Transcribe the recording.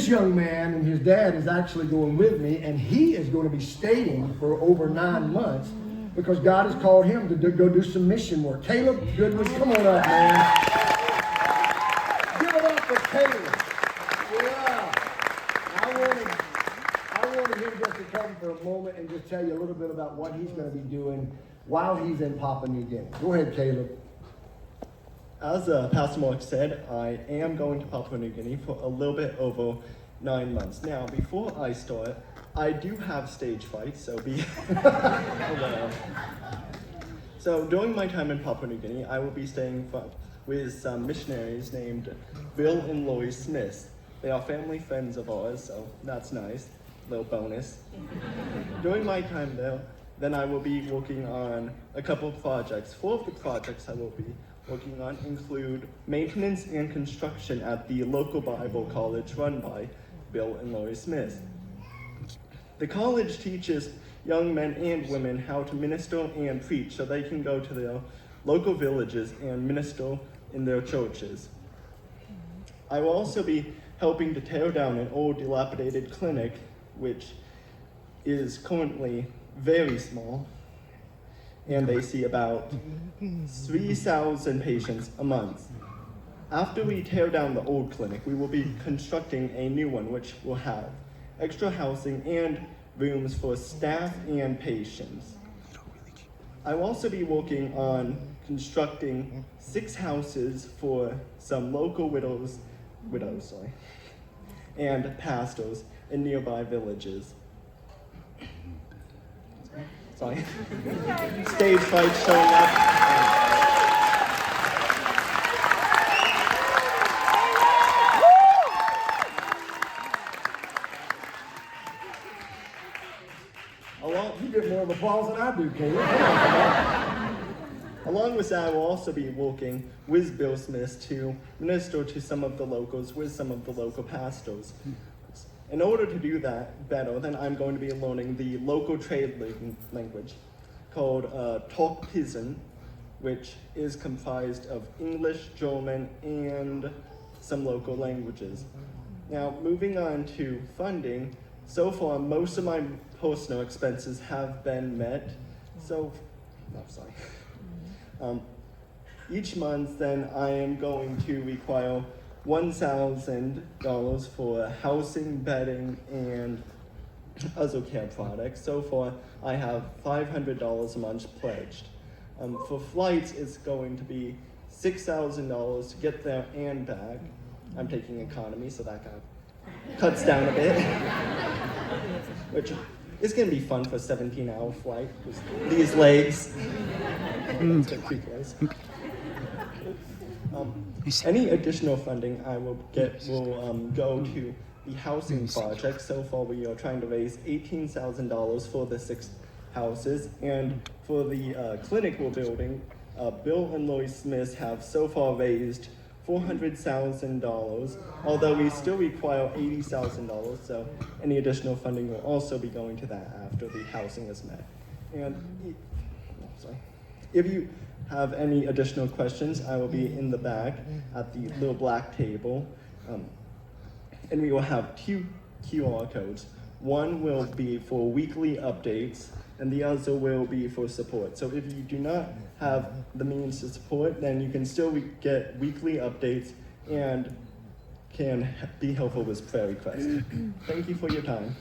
this young man and his dad is actually going with me, and he is going to be staying for over 9 months because God has called him to go do some mission work. Caleb Goodwin, come on up, man. Give it up for Caleb. Yeah. I wanted him just to come for a moment and just tell you a little bit about what he's going to be doing while he's in Papua New Guinea. Go ahead, Caleb. As Pastor Mark said, I am going to Papua New Guinea for a little bit over 9 months. Now, before I start, I do have stage fright, so be aware. So during my time in Papua New Guinea, I will be staying with some missionaries named Bill and Lori Smith. They are family friends of ours, so that's nice, little bonus. During my time there, then I will be working on a couple of projects. 4 of the projects I will be working on include maintenance and construction at the local Bible college run by Bill and Lori Smith. The college teaches young men and women how to minister and preach so they can go to their local villages and minister in their churches. I will also be helping to tear down an old dilapidated clinic, which is currently very small, and they see about 3,000 patients a month. After we tear down the old clinic, we will be constructing a new one, which will have extra housing and rooms for staff and patients. I will also be working on constructing 6 houses for some local widows, and pastors in nearby villages. Sorry. Stage fright showing up. You get more applause than I do, Caleb. Along with that, I will also be working with Bill Smith to minister to some of the locals with some of the local pastors. In order to do that better, then I'm going to be learning the local trade language called Tok Pisin, which is comprised of English, German, and some local languages. Now, moving on to funding, so far most of my personal expenses have been met. Each month, then, I am going to require $1,000 for housing, bedding, and other care products. So far, I have $500 a month pledged. For flights, it's going to be $6,000 to get there and back. I'm taking economy, so that kind of cuts down a bit. Which is going to be fun for a 17-hour flight with these legs. It's like 3 close. Any additional funding I will get will go to the housing project. So far, we are trying to raise $18,000 for the 6 houses, and for the clinic we're building, Bill and Lori Smith have so far raised $400,000, although we still require $80,000, so any additional funding will also be going to that after the housing is met. And if you have any additional questions, I will be in the back at the little black table, and we will have 2 QR codes. One will be for weekly updates, and the other will be for support. So if you do not have the means to support, then you can still get weekly updates and can be helpful with prayer requests. Thank you for your time.